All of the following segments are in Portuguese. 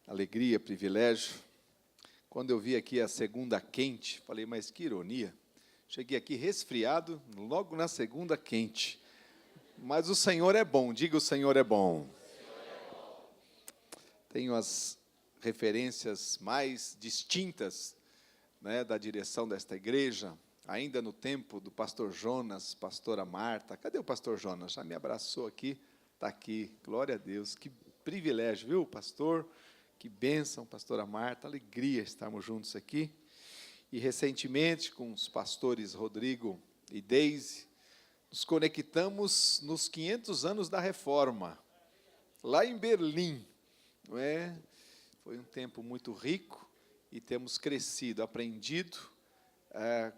alegria, privilégio. Quando eu vi aqui a segunda quente, falei, mas que ironia. Cheguei aqui resfriado, logo na segunda quente. Mas o Senhor é bom, diga o Senhor é bom. Tenho as referências mais distintas, né, da direção desta igreja, ainda no tempo do pastor Jonas, pastora Marta. Cadê o pastor Jonas? Já me abraçou aqui, está aqui, glória a Deus. Que privilégio, viu, pastor? Que bênção, pastora Marta, alegria estarmos juntos aqui. E recentemente, com os pastores Rodrigo e Deise, nos conectamos nos 500 anos da Reforma, lá em Berlim, não é? Foi um tempo muito rico e temos crescido, aprendido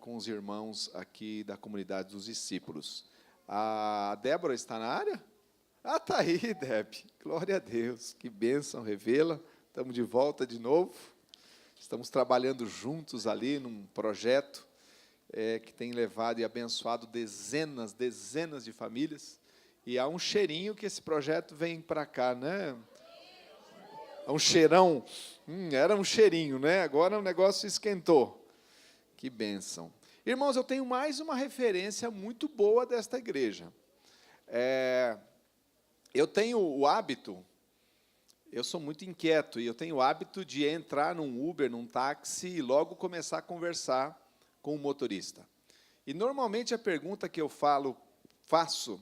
com os irmãos aqui da comunidade dos discípulos. A Débora está na área? Ah, está aí, Deb, glória a Deus, que bênção, revela. Estamos de volta de novo, estamos trabalhando juntos ali num projeto que tem levado e abençoado dezenas de famílias, e há um cheirinho que esse projeto vem para cá, né? É um cheirão, era um cheirinho, né? Agora o negócio esquentou, que bênção. Irmãos, eu tenho mais uma referência muito boa desta igreja. Eu tenho o hábito... Eu sou muito inquieto e eu tenho o hábito de entrar num Uber, num táxi e logo começar a conversar com o motorista. E, normalmente, a pergunta que eu faço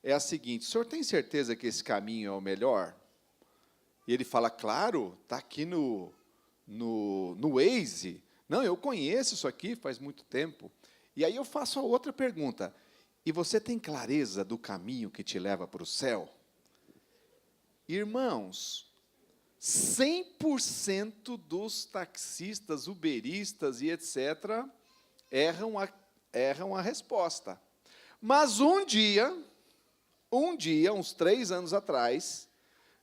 é a seguinte: o senhor tem certeza que esse caminho é o melhor? E ele fala, claro, está aqui no Waze. Não, eu conheço isso aqui faz muito tempo. E aí eu faço a outra pergunta: e você tem clareza do caminho que te leva para o céu? Irmãos, 100% dos taxistas, uberistas e etc. erram a resposta. Mas um dia, uns 3 anos atrás,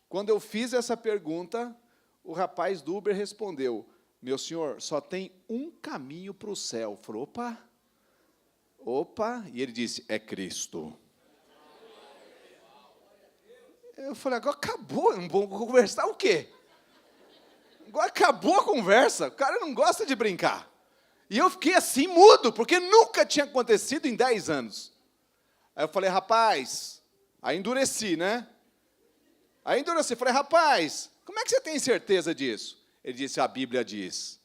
quando eu fiz essa pergunta, o rapaz do Uber respondeu, meu senhor, só tem um caminho para o céu. Eu falei, opa, e ele disse, é Cristo. Eu falei, agora acabou, não vamos conversar o quê? Agora acabou a conversa, o cara não gosta de brincar. E eu fiquei assim, mudo, porque nunca tinha acontecido em 10 anos. Aí eu falei, rapaz, aí endureci, né? Falei, rapaz, como é que você tem certeza disso? Ele disse, a Bíblia diz.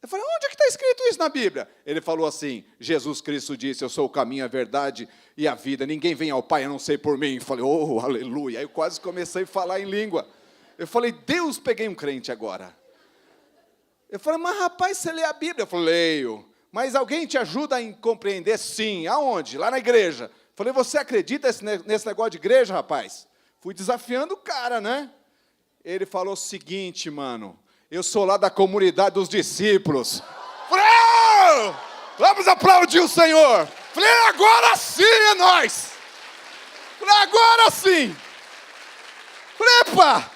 Eu falei, onde é que está escrito isso na Bíblia? Ele falou assim, Jesus Cristo disse, eu sou o caminho, a verdade e a vida, ninguém vem ao Pai a não ser por mim. Eu falei, oh, aleluia. Aí eu quase comecei a falar em língua. Eu falei, Deus, peguei um crente agora. Eu falei, mas rapaz, você lê a Bíblia? Eu falei, leio. Mas alguém te ajuda a compreender? Sim. Aonde? Lá na igreja. Eu falei, você acredita nesse negócio de igreja, rapaz? Fui desafiando o cara, né? Ele falou o seguinte, mano, eu sou lá da comunidade dos discípulos. Falei, oh, vamos aplaudir o Senhor. Falei, agora sim é nós. Falei, agora sim. Falei, epa,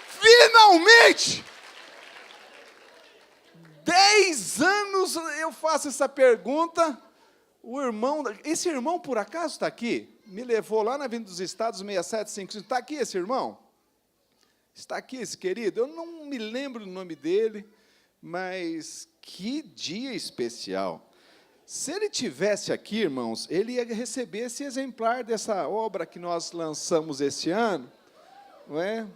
finalmente. 10 anos eu faço essa pergunta. Esse irmão por acaso está aqui? Me levou lá na Avenida dos Estados 6755. Está aqui esse irmão? Está aqui esse querido? Eu não me lembro do nome dele, mas que dia especial. Se ele tivesse aqui, irmãos, ele ia receber esse exemplar dessa obra que nós lançamos esse ano, não é?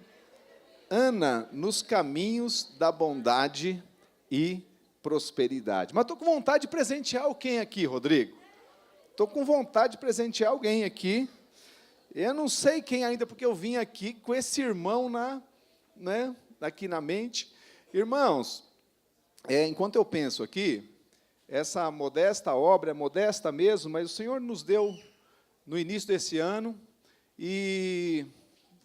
Ana, nos caminhos da bondade e prosperidade. Mas estou com vontade de presentear alguém aqui, Rodrigo. Estou com vontade de presentear alguém aqui. Eu não sei quem ainda, porque eu vim aqui com esse irmão aqui na mente. Irmãos, enquanto eu penso aqui, essa modesta obra, é modesta mesmo, mas o Senhor nos deu no início desse ano, e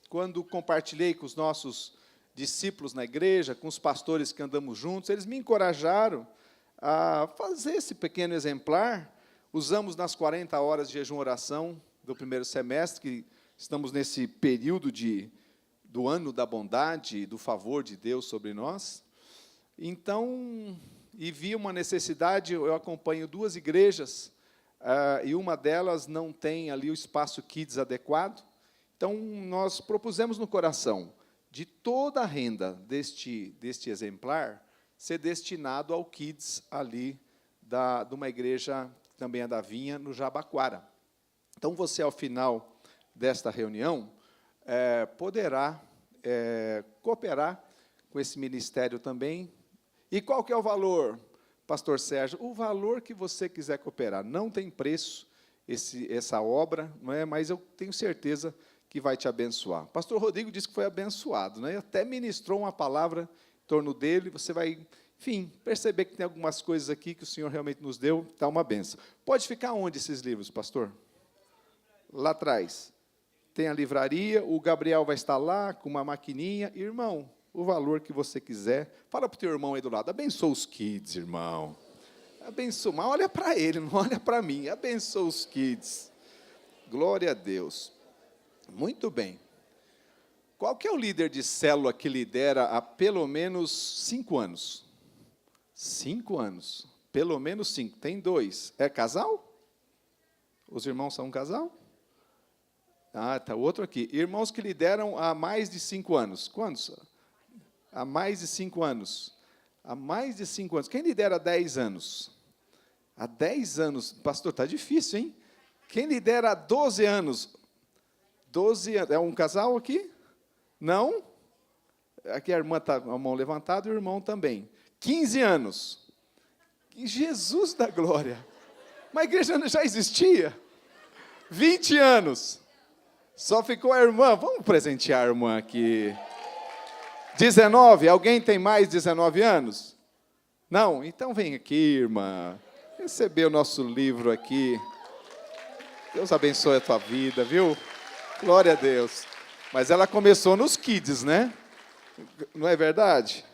quando compartilhei com os nossos discípulos na igreja, com os pastores que andamos juntos, eles me encorajaram a fazer esse pequeno exemplar. Usamos nas 40 horas de jejum e oração do primeiro semestre, que estamos nesse período do ano da bondade e do favor de Deus sobre nós. Então, e vi uma necessidade, eu acompanho 2 igrejas, e uma delas não tem ali o espaço kids adequado. Então, nós propusemos no coração de toda a renda deste exemplar ser destinado ao Kids ali de uma igreja que também é da Vinha, no Jabaquara. Então, você, ao final desta reunião, poderá cooperar com esse ministério também. E qual que é o valor, pastor Sérgio? O valor que você quiser cooperar. Não tem preço essa obra, não é? Mas eu tenho certeza que vai te abençoar. Pastor Rodrigo disse que foi abençoado, né? Até ministrou uma palavra em torno dele. Você vai, enfim, perceber que tem algumas coisas aqui que o Senhor realmente nos deu, está uma benção. Pode ficar onde esses livros, pastor? Lá atrás. Tem a livraria, o Gabriel vai estar lá com uma maquininha. Irmão, o valor que você quiser. Fala para o teu irmão aí do lado, abençoa os kids, irmão. Abençoa, mas olha para ele, não olha para mim. Abençoa os kids. Glória a Deus. Muito bem. Qual que é o líder de célula que lidera há pelo menos 5 anos? 5 anos. Pelo menos 5. Tem 2. É casal? Os irmãos são um casal? Ah, está outro aqui. Irmãos que lideram há mais de 5 anos. Quantos? Há mais de 5 anos. Há mais de 5 anos. Quem lidera há 10 anos? Há 10 anos. Pastor, está difícil, hein? Quem lidera há 12 anos? 12 anos. É um casal aqui? Não? Aqui a irmã está com a mão levantada e o irmão também. 15 anos. Jesus da glória. Mas a igreja já existia. 20 anos. Só ficou a irmã. Vamos presentear a irmã aqui. 19. Alguém tem mais 19 anos? Não? Então vem aqui, irmã. Receber o nosso livro aqui. Deus abençoe a tua vida, viu? Glória a Deus. Mas ela começou nos kids, né? Não é verdade?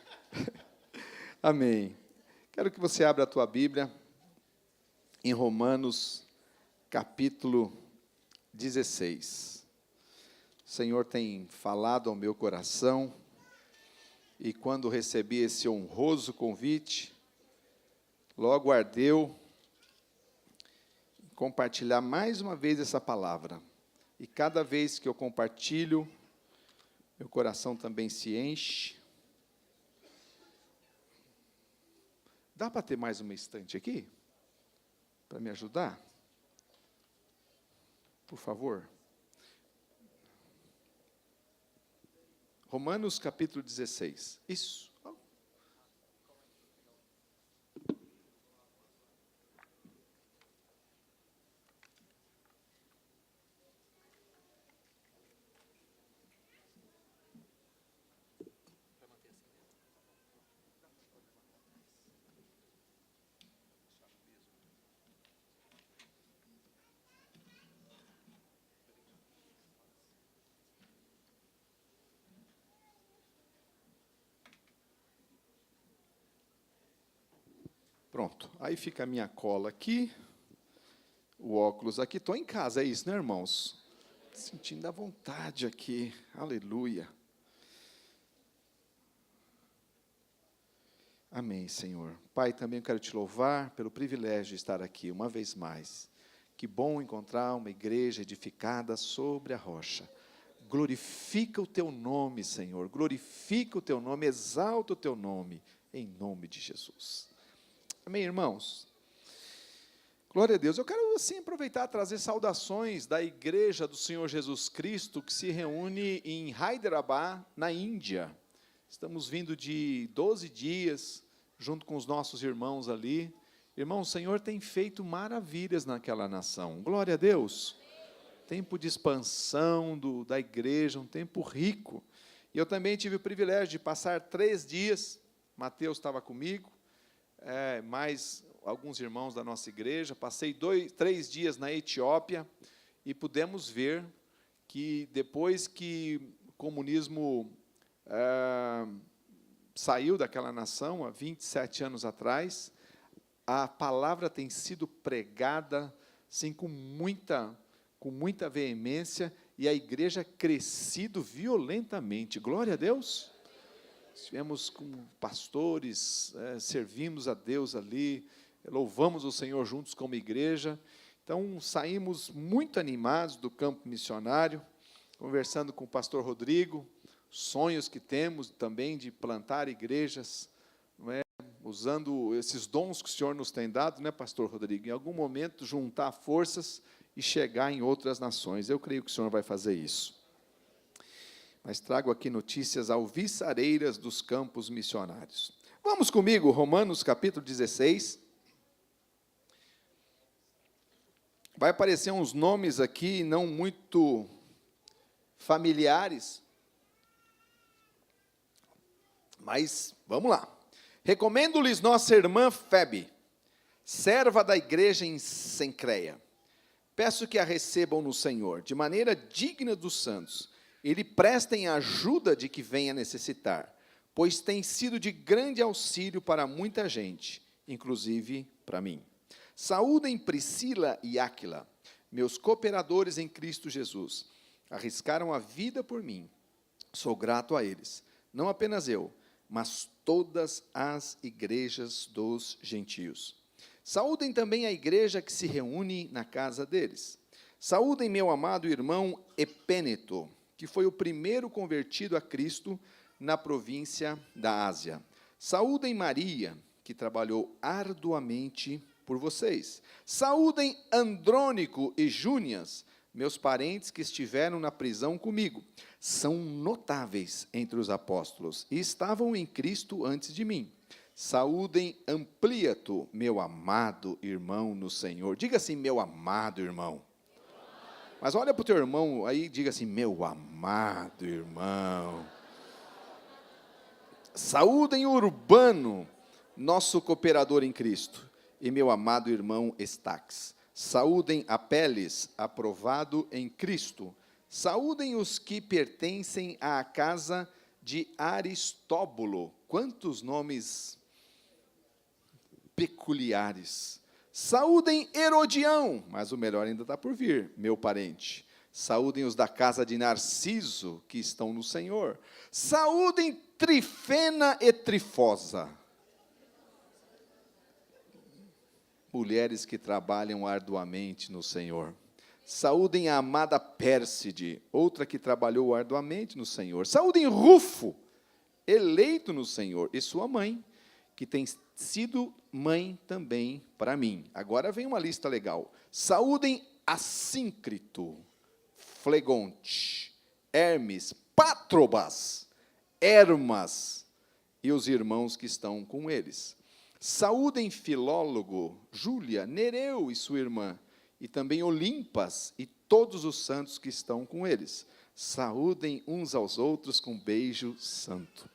Amém. Quero que você abra a tua Bíblia em Romanos, capítulo 16. O Senhor tem falado ao meu coração, e quando recebi esse honroso convite, logo ardeu compartilhar mais uma vez essa palavra. E cada vez que eu compartilho, meu coração também se enche. Dá para ter mais uma estante aqui? Para me ajudar? Por favor. Romanos capítulo 16. Isso. Pronto, aí fica a minha cola aqui, o óculos aqui. Estou em casa, é isso, né, irmãos? Sentindo a vontade aqui, aleluia. Amém, Senhor. Pai, também eu quero te louvar pelo privilégio de estar aqui uma vez mais. Que bom encontrar uma igreja edificada sobre a rocha. Glorifica o teu nome, Senhor, glorifica o teu nome, exalta o teu nome, em nome de Jesus. Amém, irmãos? Glória a Deus. Eu quero, assim, aproveitar e trazer saudações da Igreja do Senhor Jesus Cristo, que se reúne em Hyderabad, na Índia. Estamos vindo de 12 dias, junto com os nossos irmãos ali. Irmão, o Senhor tem feito maravilhas naquela nação. Glória a Deus. Tempo de expansão da igreja, um tempo rico. E eu também tive o privilégio de passar 3 dias, Mateus estava comigo, mais alguns irmãos da nossa igreja. Passei 3 dias na Etiópia e pudemos ver que depois que o comunismo saiu daquela nação, há 27 anos atrás, a palavra tem sido pregada assim, com muita veemência, e a igreja crescido violentamente. Glória a Deus. Estivemos com pastores, servimos a Deus ali, louvamos o Senhor juntos como igreja. Então, saímos muito animados do campo missionário, conversando com o pastor Rodrigo, sonhos que temos também de plantar igrejas, não é? Usando esses dons que o Senhor nos tem dado, né, pastor Rodrigo? Em algum momento, juntar forças e chegar em outras nações. Eu creio que o Senhor vai fazer isso. Mas trago aqui notícias alviçareiras dos campos missionários. Vamos comigo, Romanos capítulo 16. Vai aparecer uns nomes aqui não muito familiares, mas vamos lá. Recomendo-lhes nossa irmã Febe, serva da igreja em Cencreia. Peço que a recebam no Senhor, de maneira digna dos santos, e lhe prestem a ajuda de que venha necessitar, pois tem sido de grande auxílio para muita gente, inclusive para mim. Saúdem Priscila e Áquila, meus cooperadores em Cristo Jesus. Arriscaram a vida por mim. Sou grato a eles. Não apenas eu, mas todas as igrejas dos gentios. Saúdem também a igreja que se reúne na casa deles. Saúdem meu amado irmão Epêneto, que foi o primeiro convertido a Cristo na província da Ásia. Saúdem Maria, que trabalhou arduamente por vocês. Saúdem Andrônico e Júnias, meus parentes que estiveram na prisão comigo. São notáveis entre os apóstolos e estavam em Cristo antes de mim. Saúdem Ampliato, meu amado irmão no Senhor. Diga assim, meu amado irmão. Mas olha para o teu irmão aí e diga assim, meu amado irmão. Saúdem Urbano, nosso cooperador em Cristo, e meu amado irmão Estaques. Saúdem Apeles, aprovado em Cristo. Saúdem os que pertencem à casa de Aristóbulo. Quantos nomes peculiares. Saúdem Herodião, mas o melhor ainda está por vir, meu parente. Saúdem os da casa de Narciso, que estão no Senhor. Saúdem Trifena e Trifosa. Mulheres que trabalham arduamente no Senhor. Saúdem a amada Pérside, outra que trabalhou arduamente no Senhor. Saúdem Rufo, eleito no Senhor, e sua mãe, que tem sido mãe também para mim. Agora vem uma lista legal. Saúdem Assíncrito, Flegonte, Hermes, Patrobas, Hermas e os irmãos que estão com eles. Saúdem Filólogo, Júlia, Nereu e sua irmã, e também Olimpas e todos os santos que estão com eles. Saúdem uns aos outros com beijo santo.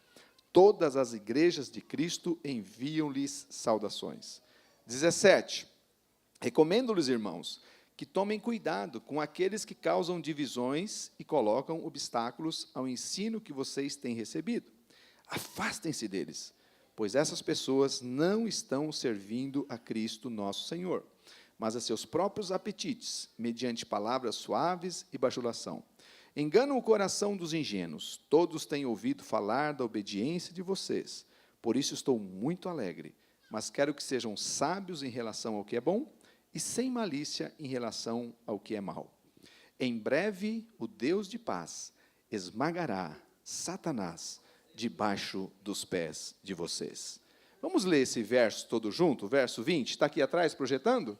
Todas as igrejas de Cristo enviam-lhes saudações. 17. Recomendo-lhes, irmãos, que tomem cuidado com aqueles que causam divisões e colocam obstáculos ao ensino que vocês têm recebido. Afastem-se deles, pois essas pessoas não estão servindo a Cristo nosso Senhor, mas a seus próprios apetites, mediante palavras suaves e bajulação. Enganam o coração dos ingênuos. Todos têm ouvido falar da obediência de vocês. Por isso estou muito alegre, mas quero que sejam sábios em relação ao que é bom e sem malícia em relação ao que é mau. Em breve, o Deus de paz esmagará Satanás debaixo dos pés de vocês. Vamos ler esse verso todo junto, verso 20, está aqui atrás projetando?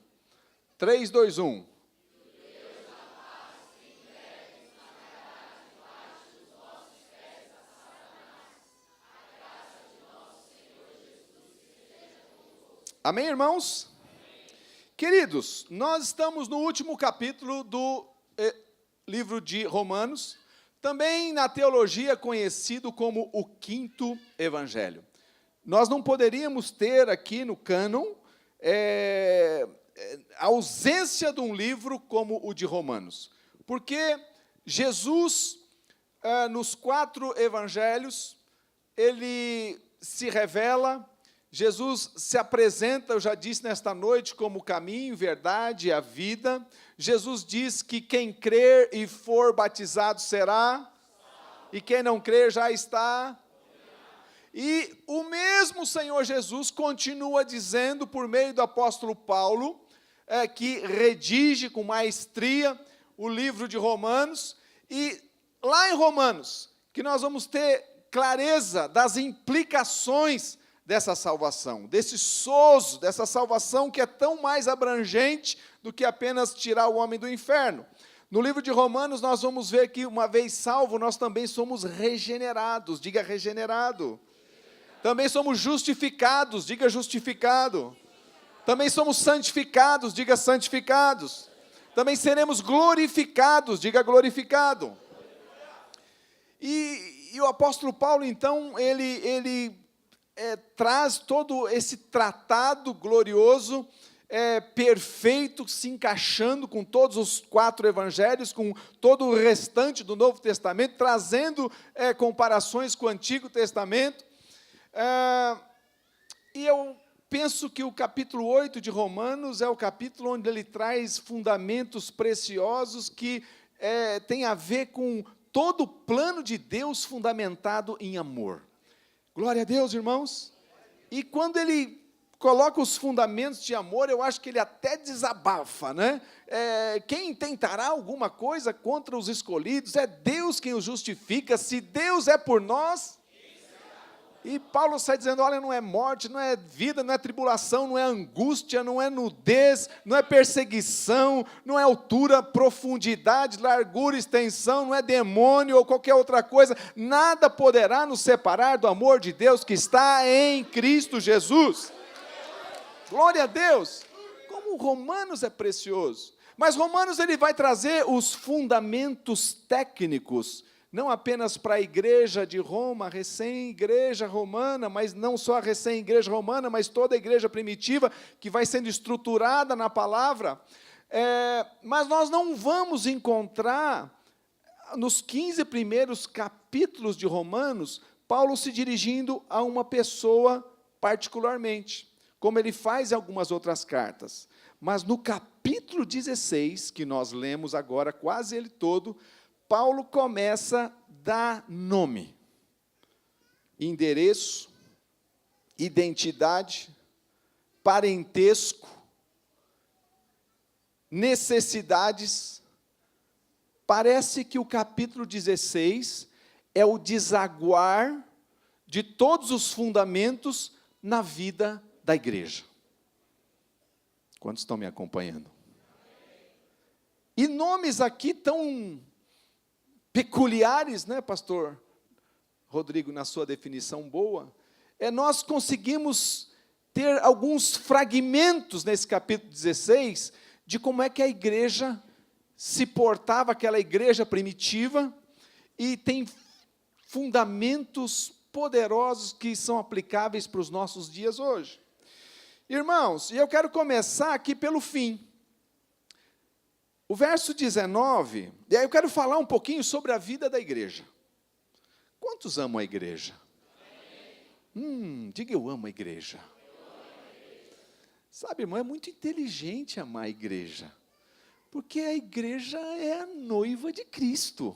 3, 2, 1. Amém, irmãos? Queridos, nós estamos no último capítulo do livro de Romanos, também na teologia conhecido como o quinto evangelho. Nós não poderíamos ter aqui no cânon a ausência de um livro como o de Romanos, porque Jesus, nos 4 evangelhos, ele se revela. Jesus se apresenta, eu já disse nesta noite, como o caminho, verdade e a vida. Jesus diz que quem crer e for batizado será, e quem não crer já está. E o mesmo Senhor Jesus continua dizendo, por meio do apóstolo Paulo, que redige com maestria o livro de Romanos, e lá em Romanos, que nós vamos ter clareza das implicações dessa salvação, desse sozo, dessa salvação que é tão mais abrangente do que apenas tirar o homem do inferno. No livro de Romanos, nós vamos ver que, uma vez salvo, nós também somos regenerados, diga regenerado. Também somos justificados, diga justificado. Também somos santificados, diga santificados. Também seremos glorificados, diga glorificado. E o apóstolo Paulo, então, ele traz todo esse tratado glorioso, perfeito, se encaixando com todos os 4 evangelhos, com todo o restante do Novo Testamento, trazendo comparações com o Antigo Testamento. E eu penso que o capítulo 8 de Romanos é o capítulo onde ele traz fundamentos preciosos que tem a ver com todo o plano de Deus fundamentado em amor. Glória a Deus, irmãos. E quando ele coloca os fundamentos de amor, eu acho que ele até desabafa, né? Quem tentará alguma coisa contra os escolhidos? É Deus quem os justifica. Se Deus é por nós... E Paulo sai dizendo, olha, não é morte, não é vida, não é tribulação, não é angústia, não é nudez, não é perseguição, não é altura, profundidade, largura, extensão, não é demônio ou qualquer outra coisa, nada poderá nos separar do amor de Deus que está em Cristo Jesus. Glória a Deus! Como Romanos é precioso. Mas Romanos ele vai trazer os fundamentos técnicos, não apenas para a igreja de Roma, a recém-igreja romana, mas não só a recém-igreja romana, mas toda a igreja primitiva, que vai sendo estruturada na palavra. Mas nós não vamos encontrar, nos 15 primeiros capítulos de Romanos, Paulo se dirigindo a uma pessoa particularmente, como ele faz em algumas outras cartas. Mas no capítulo 16, que nós lemos agora, quase ele todo, Paulo começa a dar nome, endereço, identidade, parentesco, necessidades. Parece que o capítulo 16 é o desaguar de todos os fundamentos na vida da igreja. Quantos estão me acompanhando? E nomes aqui tão peculiares, né, pastor Rodrigo, na sua definição boa, nós conseguimos ter alguns fragmentos nesse capítulo 16, de como é que a igreja se portava, aquela igreja primitiva, e tem fundamentos poderosos que são aplicáveis para os nossos dias hoje. Irmãos, e eu quero começar aqui pelo fim. O verso 19, e aí eu quero falar um pouquinho sobre a vida da igreja. Quantos amam a igreja? Diga eu amo a igreja. Sabe, irmão, é muito inteligente amar a igreja, porque a igreja é a noiva de Cristo.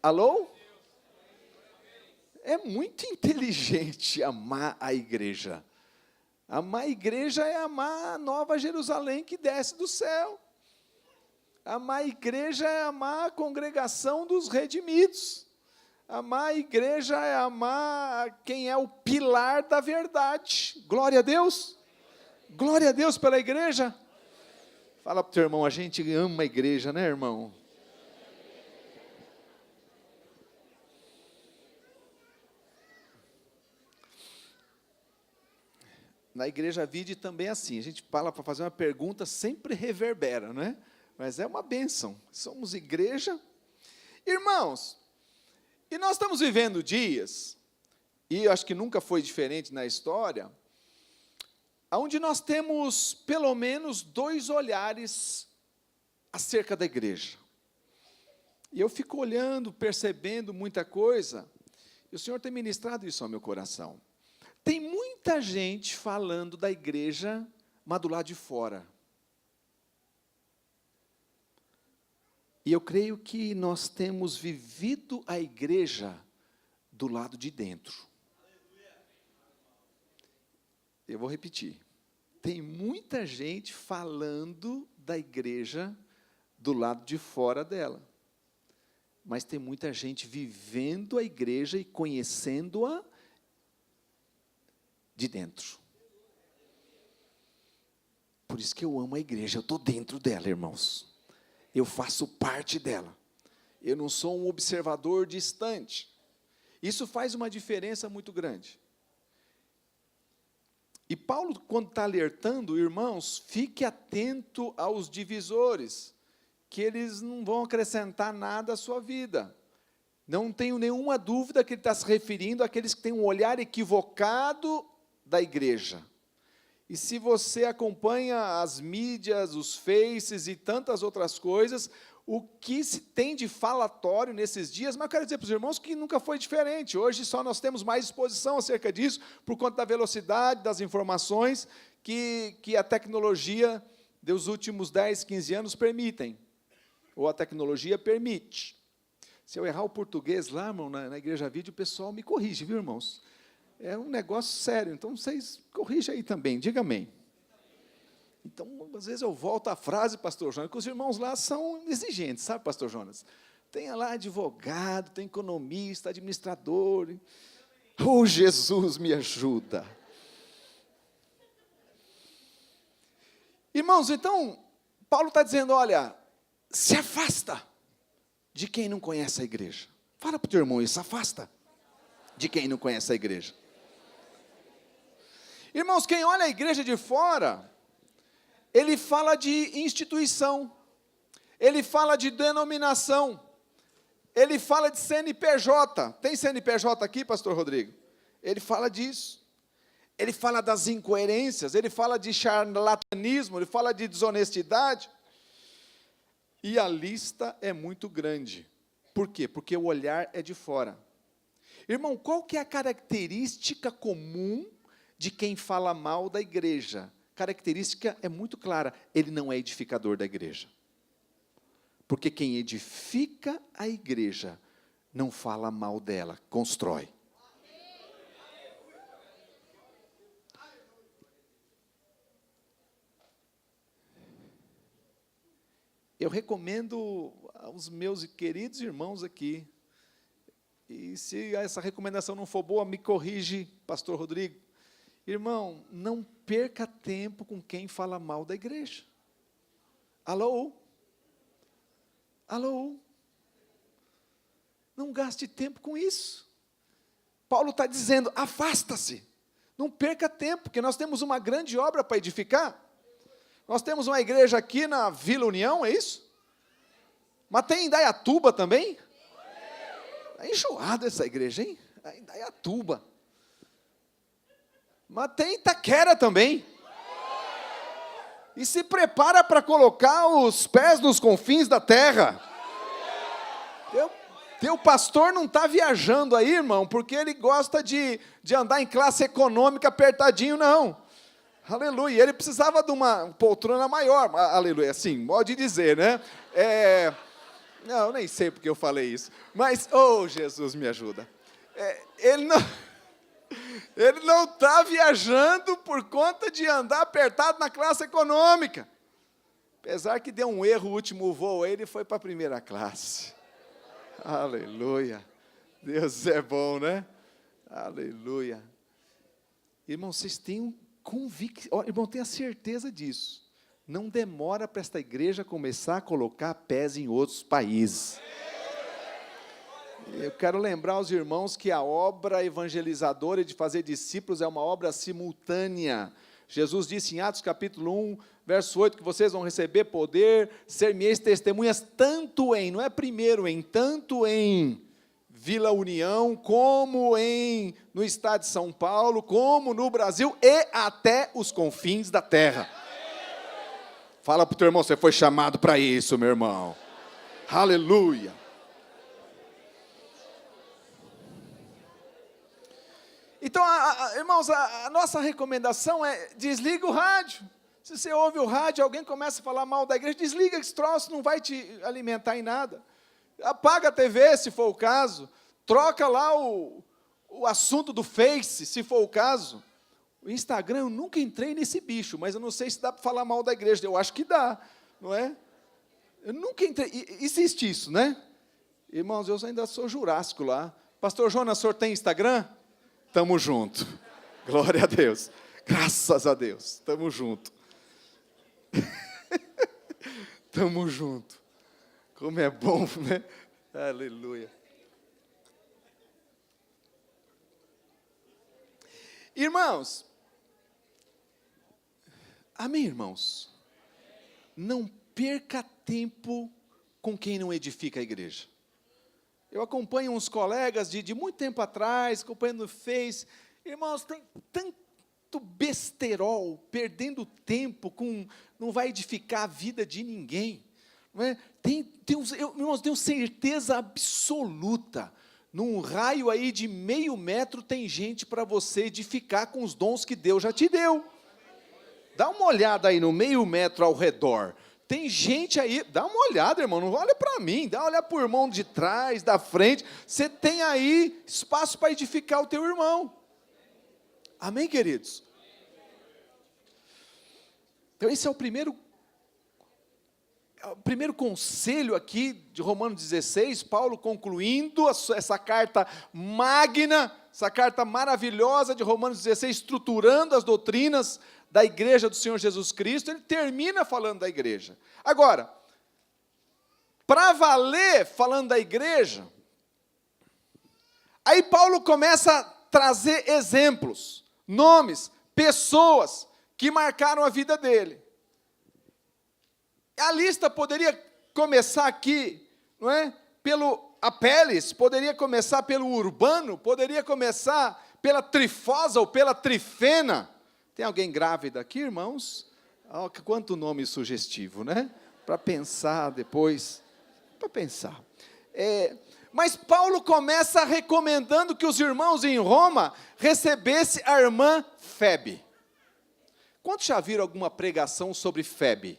Alô? É muito inteligente amar a igreja. Amar a igreja é amar a Nova Jerusalém que desce do céu. Amar a igreja é amar a congregação dos redimidos. Amar a igreja é amar quem é o pilar da verdade. Glória a Deus. Glória a Deus pela igreja. Fala para o teu irmão, a gente ama a igreja, né, irmão? Na igreja Vide também é assim, a gente fala para fazer uma pergunta, sempre reverbera, não é? Mas é uma bênção, somos igreja. Irmãos, e nós estamos vivendo dias, e eu acho que nunca foi diferente na história, onde nós temos pelo menos 2 olhares acerca da igreja. E eu fico olhando, percebendo muita coisa, e o Senhor tem ministrado isso ao meu coração. Tem muita gente falando da igreja, mas do lado de fora. E eu creio que nós temos vivido a igreja do lado de dentro. Eu vou repetir. Tem muita gente falando da igreja do lado de fora dela. mas tem muita gente vivendo a igreja e conhecendo-a de dentro. Por isso que eu amo a igreja, eu estou dentro dela, irmãos. Eu faço parte dela. Eu não sou um observador distante. Isso faz uma diferença muito grande. E Paulo, quando está alertando, irmãos, fique atento aos divisores, que eles não vão acrescentar nada à sua vida. Não tenho nenhuma dúvida que ele está se referindo àqueles que têm um olhar equivocado da igreja. E se você acompanha as mídias, os faces e tantas outras coisas, o que se tem de falatório nesses dias, mas eu quero dizer para os irmãos que nunca foi diferente. Hoje só nós temos mais exposição acerca disso, por conta da velocidade das informações que a tecnologia dos últimos 10, 15 anos permitem, ou a tecnologia permite. Se eu errar o português lá, irmão, na Igreja Vídeo, o pessoal me corrige, viu, irmãos? É um negócio sério, então vocês corrigem aí também, diga amém. Então, às vezes eu volto à frase, pastor Jonas, que os irmãos lá são exigentes, sabe, pastor Jonas? Tem lá advogado, tem economista, administrador. Oh, Jesus, me ajuda. Irmãos, então, Paulo está dizendo, olha, se afasta de quem não conhece a igreja. Fala para o teu irmão isso, afasta de quem não conhece a igreja. Irmãos, quem olha a igreja de fora, ele fala de instituição, ele fala de denominação, ele fala de CNPJ. Tem CNPJ aqui, pastor Rodrigo? Ele fala disso. Ele fala das incoerências, ele fala de charlatanismo, ele fala de desonestidade. E a lista é muito grande. Por quê? Porque o olhar é de fora. Irmão, qual que é a característica comum de quem fala mal da igreja? Característica é muito clara, ele não é edificador da igreja. Porque quem edifica a igreja não fala mal dela, constrói. Eu recomendo aos meus queridos irmãos aqui, e se essa recomendação não for boa, me corrige, pastor Rodrigo. Irmão, não perca tempo com quem fala mal da igreja. Alô? Alô? Não gaste tempo com isso. Paulo está dizendo, afasta-se. Não perca tempo, porque nós temos uma grande obra para edificar. Nós temos uma igreja aqui na Vila União, é isso? Mas tem em Indaiatuba também? Está enjoada essa igreja, hein? Indaiatuba. Mas tem Itaquera também. E se prepara para colocar os pés nos confins da terra. Teu pastor não está viajando aí, irmão, porque ele gosta de andar em classe econômica apertadinho, não. Aleluia. Ele precisava de uma poltrona maior. Aleluia, assim, pode dizer, né? Não, eu nem sei porque eu falei isso. Mas, oh, Jesus, me ajuda. Ele não está viajando por conta de andar apertado na classe econômica. Apesar que deu um erro o último voo, ele foi para a primeira classe. Aleluia. Deus é bom, né? Aleluia. Irmão, vocês têm convicção, irmão, tenha certeza disso. Não demora para esta igreja começar a colocar pés em outros países. Eu quero lembrar aos irmãos que a obra evangelizadora de fazer discípulos é uma obra simultânea. Jesus disse em Atos capítulo 1, verso 8, que vocês vão receber poder, ser-me-eis testemunhas, tanto em Vila União, como no estado de São Paulo, como no Brasil e até os confins da terra. Fala para o teu irmão, você foi chamado para isso, meu irmão. Aleluia. Então, irmãos, a nossa recomendação é, desliga o rádio. Se você ouve o rádio, alguém começa a falar mal da igreja, desliga esse troço, não vai te alimentar em nada. Apaga a TV, se for o caso. Troca lá o assunto do Face, se for o caso. O Instagram, eu nunca entrei nesse bicho, mas eu não sei se dá para falar mal da igreja. Eu acho que dá, não é? Eu nunca entrei. Existe isso, né? Irmãos, eu ainda sou jurássico lá. Pastor Jonas, o senhor tem Instagram? Tamo junto. Glória a Deus. Graças a Deus. Tamo junto. Tamo junto. Como é bom, né? Aleluia. Irmãos, amém, irmãos? Não perca tempo com quem não edifica a igreja. Eu acompanho uns colegas de muito tempo atrás, acompanhando no Face. Irmãos, tem tanto besterol, perdendo tempo com, não vai edificar a vida de ninguém. Não é? Irmãos, tenho certeza absoluta, num raio aí de 0,5 metro, tem gente para você edificar com os dons que Deus já te deu. Dá uma olhada aí no 0,5 metro ao redor. Tem gente aí, dá uma olhada, irmão, não olha para mim, dá uma olhada para o irmão de trás, da frente. Você tem aí espaço para edificar o teu irmão. Amém, queridos? Então, esse é o primeiro conselho aqui de Romanos 16, Paulo concluindo essa carta magna, essa carta maravilhosa de Romanos 16, estruturando as doutrinas da igreja do Senhor Jesus Cristo. Ele termina falando da igreja. Agora, para valer, falando da igreja, aí Paulo começa a trazer exemplos, nomes, pessoas que marcaram a vida dele. A lista poderia começar aqui, não é? Pelo Apeles, poderia começar pelo Urbano, poderia começar pela Trifosa ou pela Trifena. Tem alguém grávida aqui, irmãos? Oh, quanto nome sugestivo, né? Para pensar depois, para pensar. Mas Paulo começa recomendando que os irmãos em Roma recebessem a irmã Febe. Quantos já viram alguma pregação sobre Febe?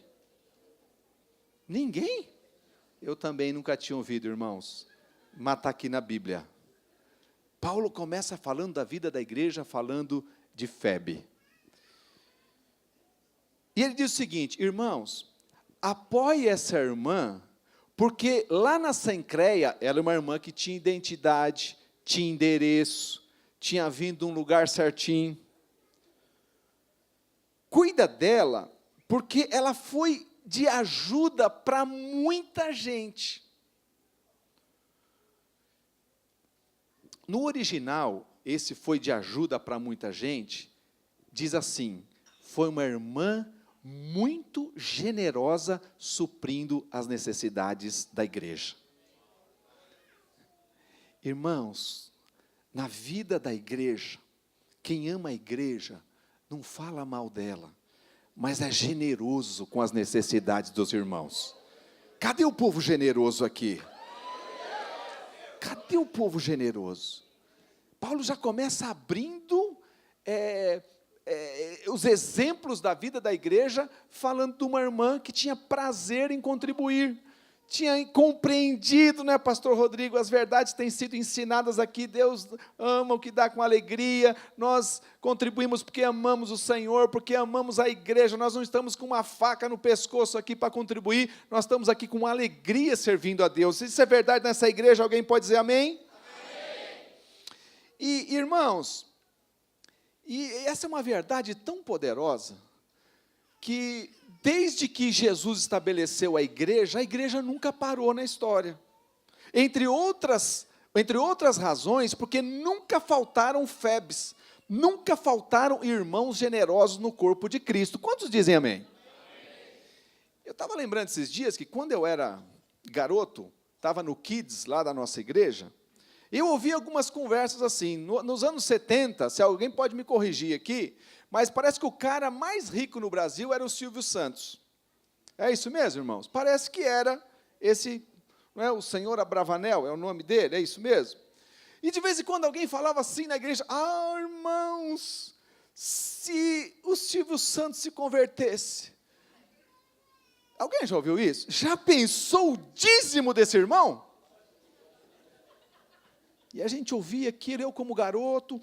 Ninguém? Eu também nunca tinha ouvido, irmãos. Mas está aqui na Bíblia. Paulo começa falando da vida da igreja, falando de Febe. E ele diz o seguinte: irmãos, apoie essa irmã, porque lá na Cencreia, ela é uma irmã que tinha identidade, tinha endereço, tinha vindo de um lugar certinho. Cuida dela, porque ela foi de ajuda para muita gente. No original, esse foi de ajuda para muita gente, diz assim: foi uma irmã muito generosa suprindo as necessidades da igreja. Irmãos, na vida da igreja, quem ama a igreja não fala mal dela, mas é generoso com as necessidades dos irmãos. Cadê o povo generoso aqui? Cadê o povo generoso? Paulo já começa abrindo os exemplos da vida da igreja, falando de uma irmã que tinha prazer em contribuir, tinha compreendido, né, pastor Rodrigo, as verdades têm sido ensinadas aqui, Deus ama o que dá com alegria, nós contribuímos porque amamos o Senhor, porque amamos a igreja, nós não estamos com uma faca no pescoço aqui para contribuir, nós estamos aqui com alegria servindo a Deus. Se isso é verdade nessa igreja, alguém pode dizer amém? Amém. E irmãos, e essa é uma verdade tão poderosa, que desde que Jesus estabeleceu a igreja nunca parou na história. Entre outras razões, porque nunca faltaram Febes, nunca faltaram irmãos generosos no corpo de Cristo. Quantos dizem amém? Amém. Eu estava lembrando esses dias que quando eu era garoto, estava no Kids lá da nossa igreja, eu ouvi algumas conversas assim, nos anos 70, se alguém pode me corrigir aqui, mas parece que o cara mais rico no Brasil era o Silvio Santos. É isso mesmo, irmãos? Parece que era esse, não é, o senhor Abravanel, é o nome dele, é isso mesmo? E de vez em quando alguém falava assim na igreja: ah, irmãos, se o Silvio Santos se convertesse. Alguém já ouviu isso? Já pensou o dízimo desse irmão? E a gente ouvia aquilo, eu como garoto,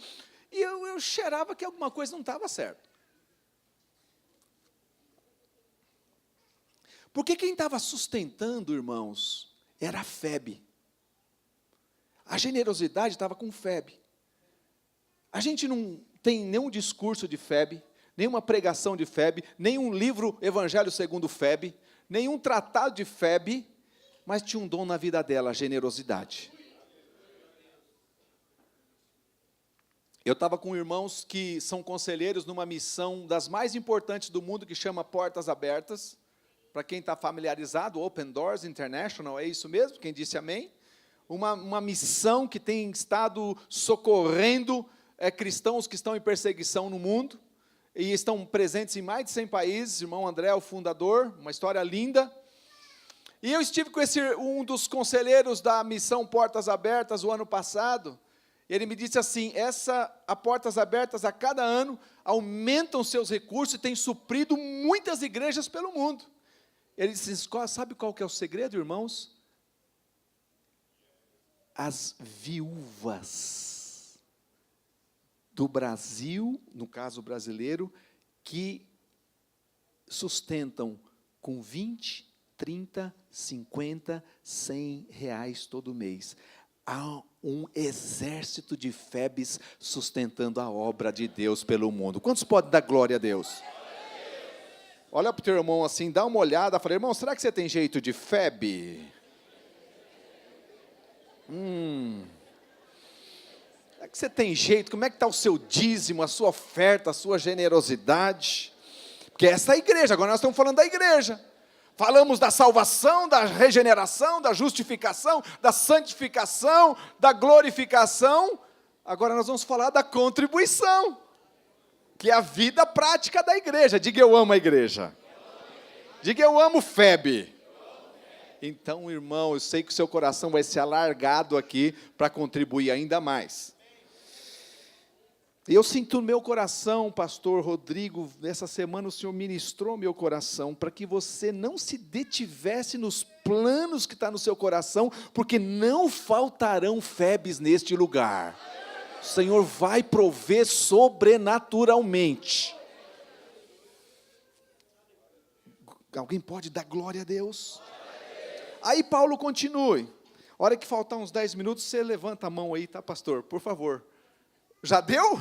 e eu cheirava que alguma coisa não estava certa. Porque quem estava sustentando, irmãos, era a Febe. A generosidade estava com febre. A gente não tem nenhum discurso de febre, nenhuma pregação de febre, nenhum livro Evangelho segundo febre, nenhum tratado de febre, mas tinha um dom na vida dela, a generosidade. Eu estava com irmãos que são conselheiros numa missão das mais importantes do mundo, que chama Portas Abertas. Para quem está familiarizado, Open Doors International, é isso mesmo? Quem disse amém? Uma missão que tem estado socorrendo cristãos que estão em perseguição no mundo, e estão presentes em mais de 100 países. Irmão André é o fundador, uma história linda. E eu estive com um dos conselheiros da missão Portas Abertas o ano passado. Ele me disse assim, a Portas Abertas a cada ano aumentam seus recursos e tem suprido muitas igrejas pelo mundo. Ele disse, sabe qual que é o segredo, irmãos? As viúvas do Brasil, no caso brasileiro, que sustentam com 20, 30, 50, 100 reais todo mês. Há um exército de febres sustentando a obra de Deus pelo mundo. Quantos podem dar glória a Deus? Olha para o teu irmão assim, dá uma olhada, fala, irmão, será que você tem jeito de febre? Será que você tem jeito? Como é que está o seu dízimo, a sua oferta, a sua generosidade? Porque essa é a igreja, agora nós estamos falando da igreja. Falamos da salvação, da regeneração, da justificação, da santificação, da glorificação. Agora nós vamos falar da contribuição, que é a vida prática da igreja. Diga, eu amo a igreja. Diga, eu amo FEB. Então, irmão, eu sei que o seu coração vai ser alargado aqui para contribuir ainda mais. E eu sinto no meu coração, pastor Rodrigo, essa semana o Senhor ministrou meu coração, para que você não se detivesse nos planos que está no seu coração, porque não faltarão febres neste lugar. O Senhor vai prover sobrenaturalmente. Alguém pode dar glória a Deus? Aí Paulo continue. A hora que faltar uns 10 minutos, você levanta a mão aí, tá, pastor? Por favor. Já deu?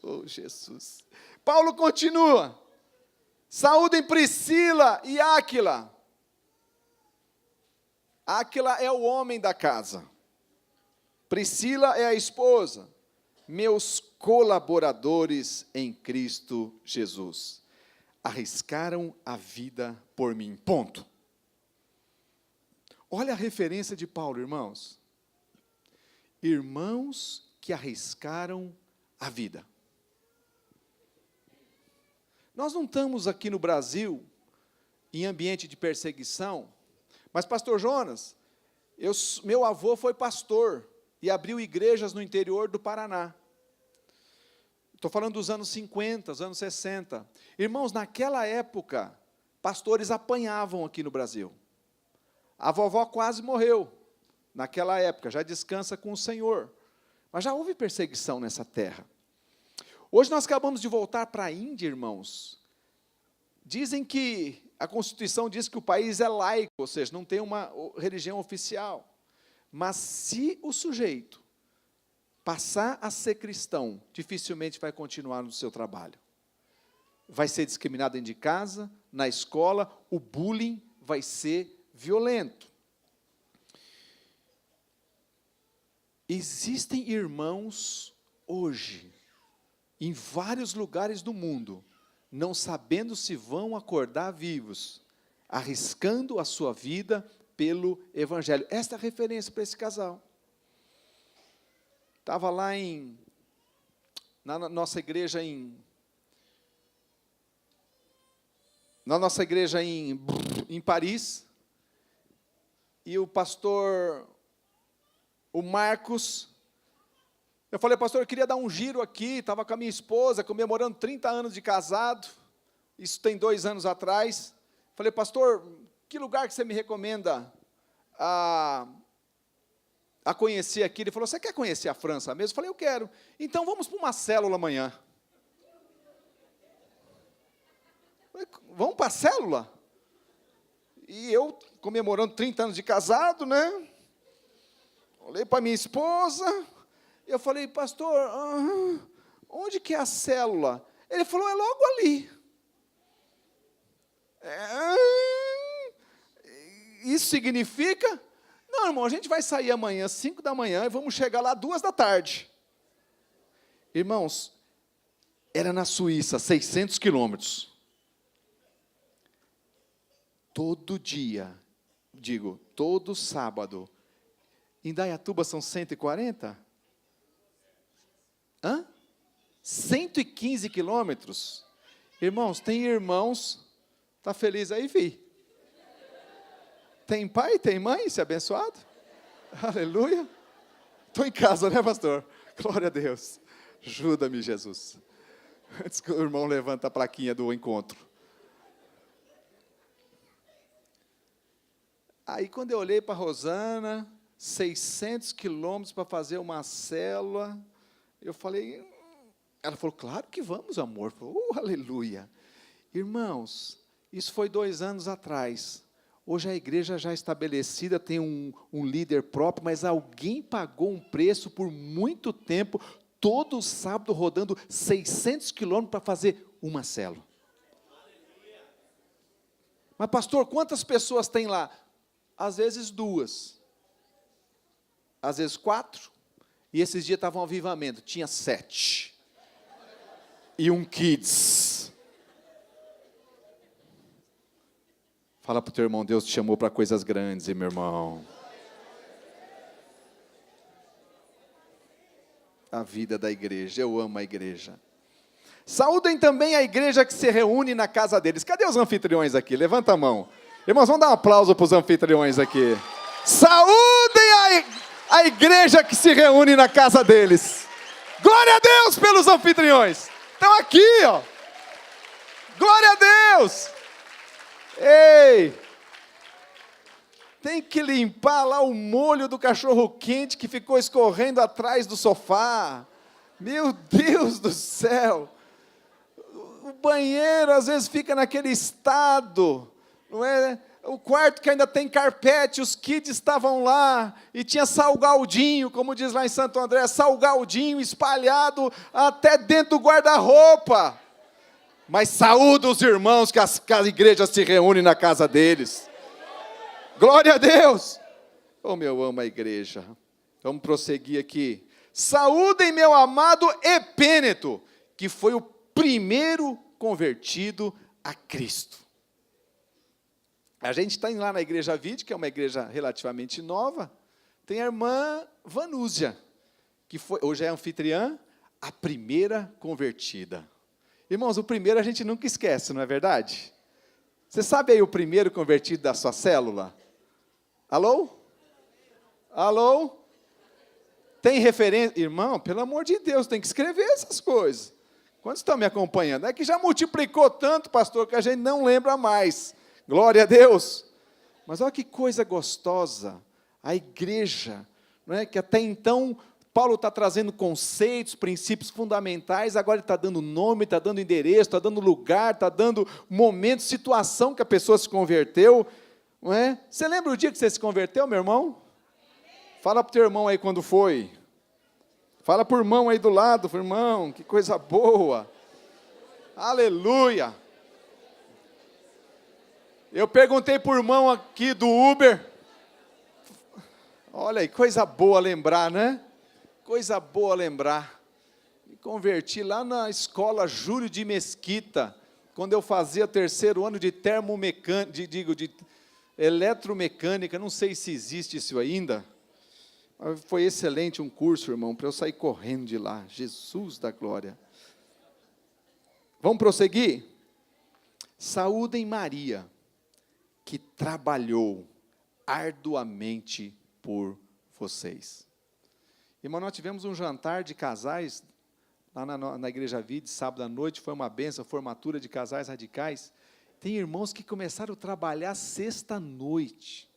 Oh, Jesus. Paulo continua. Saúdem Priscila e Áquila. Áquila é o homem da casa. Priscila é a esposa. Meus colaboradores em Cristo Jesus. Arriscaram a vida por mim. Ponto. Olha a referência de Paulo, irmãos. Irmãos que arriscaram a vida. Nós não estamos aqui no Brasil em ambiente de perseguição, mas pastor Jonas, meu avô foi pastor e abriu igrejas no interior do Paraná. Estou falando dos anos 50, os anos 60. Irmãos, naquela época, pastores apanhavam aqui no Brasil. A vovó quase morreu naquela época, já descansa com o Senhor. Mas já houve perseguição nessa terra. Hoje nós acabamos de voltar para a Índia, irmãos. Dizem que a Constituição diz que o país é laico, ou seja, não tem uma religião oficial. Mas se o sujeito passar a ser cristão, dificilmente vai continuar no seu trabalho. Vai ser discriminado dentro de casa, na escola, o bullying vai ser violento. Existem irmãos hoje, em vários lugares do mundo, não sabendo se vão acordar vivos, arriscando a sua vida pelo Evangelho. Esta é a referência para esse casal. Estava lá na nossa igreja em Paris, e o pastor, o Marcos, eu falei, pastor, eu queria dar um giro aqui, estava com a minha esposa, comemorando 30 anos de casado, isso tem 2 anos atrás, falei, pastor, que lugar que você me recomenda a conhecer aqui? Ele falou, você quer conhecer a França mesmo? Eu falei, eu quero, então vamos para uma célula amanhã. Falei, vamos para a célula? E eu, comemorando 30 anos de casado, né? Olhei para minha esposa, e eu falei, pastor, onde que é a célula? Ele falou, é logo ali. Isso significa? Não, irmão, a gente vai sair amanhã, 5 da manhã, e vamos chegar lá 2 da tarde. Irmãos, era na Suíça, 600 quilômetros. Todo dia, todo sábado. Em Dayatuba são 140? 115 quilômetros. Irmãos, tem irmãos, está feliz aí, fi? Tem pai, tem mãe, esse abençoado? Aleluia. Estou em casa, né, pastor? Glória a Deus. Ajuda-me, Jesus. Antes que o irmão levanta a plaquinha do encontro. Aí, quando eu olhei para a Rosana, 600 quilômetros para fazer uma célula, eu falei, ela falou, claro que vamos, amor. Falei, aleluia. Irmãos, isso foi 2 anos atrás. Hoje a igreja já estabelecida, tem um líder próprio, mas alguém pagou um preço por muito tempo, todo sábado rodando 600 quilômetros para fazer uma célula. Mas pastor, quantas pessoas tem lá? Às vezes 2, às vezes 4, e esses dias estavam um avivamento, tinha 7, e um kids. Fala para o teu irmão, Deus te chamou para coisas grandes, meu irmão. A vida da igreja, eu amo a igreja. Saúdem também a igreja que se reúne na casa deles. Cadê os anfitriões aqui? Levanta a mão. Irmãos, vamos dar um aplauso para os anfitriões aqui. Saúdem a igreja que se reúne na casa deles. Glória a Deus pelos anfitriões. Estão aqui, ó. Glória a Deus. Ei, tem que limpar lá o molho do cachorro quente que ficou escorrendo atrás do sofá. Meu Deus do céu. O banheiro às vezes fica naquele estado, não é? O quarto que ainda tem carpete, os kids estavam lá, e tinha salgaldinho, como diz lá em Santo André, salgaldinho espalhado até dentro do guarda-roupa. Mas saúda os irmãos que a igreja se reúne na casa deles. Glória a Deus. Como eu amo a igreja. Vamos prosseguir aqui. Saúdem meu amado Epêneto, que foi o primeiro convertido a Cristo. A gente está indo lá na igreja Vide, que é uma igreja relativamente nova. Tem a irmã Vanúzia, que hoje é anfitriã, a primeira convertida. Irmãos, o primeiro a gente nunca esquece, não é verdade? Você sabe aí o primeiro convertido da sua célula? Alô? Alô? Tem referência? Irmão, pelo amor de Deus, tem que escrever essas coisas. Quantos estão me acompanhando? É que já multiplicou tanto, pastor, que a gente não lembra mais. Glória a Deus. Mas olha que coisa gostosa. A igreja, não é? Que até então Paulo está trazendo conceitos, princípios fundamentais, agora ele está dando nome, está dando endereço, está dando lugar, está dando momento, situação que a pessoa se converteu, não é? Você lembra o dia que você se converteu, meu irmão? Fala para o teu irmão aí quando foi. Fala para o irmão aí do lado, irmão, que coisa boa. Aleluia. Eu perguntei para o irmão aqui do Uber. Olha aí, coisa boa lembrar, né? Coisa boa lembrar. Me converti lá na escola Júlio de Mesquita, quando eu fazia 3º ano de de eletromecânica, não sei se existe isso ainda. Mas foi excelente um curso, irmão, para eu sair correndo de lá. Jesus da glória. Vamos prosseguir? Saúdem Maria, que trabalhou arduamente por vocês. Irmão, nós tivemos um jantar de casais lá na Igreja Vide, sábado à noite, foi uma bênção, formatura de casais radicais. Tem irmãos que começaram a trabalhar sexta-noite.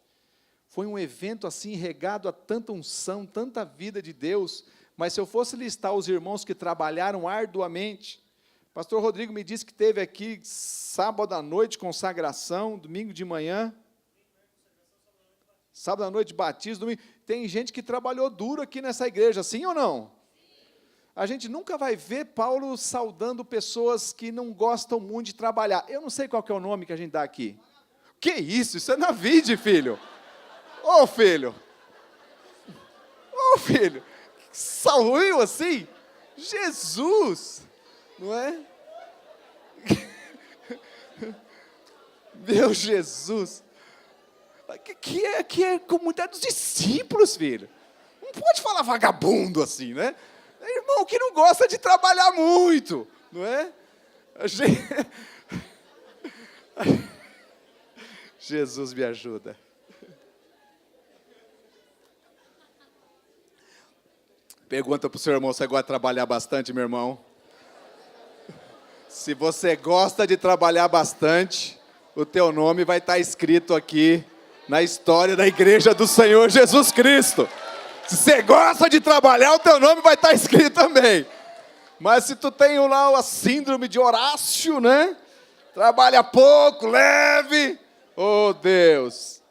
Foi um evento assim, regado a tanta unção, tanta vida de Deus, mas se eu fosse listar os irmãos que trabalharam arduamente, pastor Rodrigo me disse que teve aqui sábado à noite, consagração, domingo de manhã. Sábado à noite, batismo, domingo. Tem gente que trabalhou duro aqui nessa igreja, sim ou não? A gente nunca vai ver Paulo saudando pessoas que não gostam muito de trabalhar. Eu não sei qual que é o nome que a gente dá aqui. Que isso? Isso é na vide, filho. Ô, filho. Ô, filho. Salvou assim? Jesus. Não é? Meu Jesus. Que é a comunidade dos discípulos, filho. Não pode falar vagabundo assim, né? É irmão que não gosta de trabalhar muito, não é? Jesus me ajuda. Pergunta para o seu irmão, você gosta de trabalhar bastante, meu irmão? Se você gosta de trabalhar bastante, o teu nome vai estar escrito aqui na história da igreja do Senhor Jesus Cristo. Se você gosta de trabalhar, o teu nome vai estar escrito também. Mas se tu tem lá a síndrome de Horácio, né? Trabalha pouco, leve. Oh, Deus.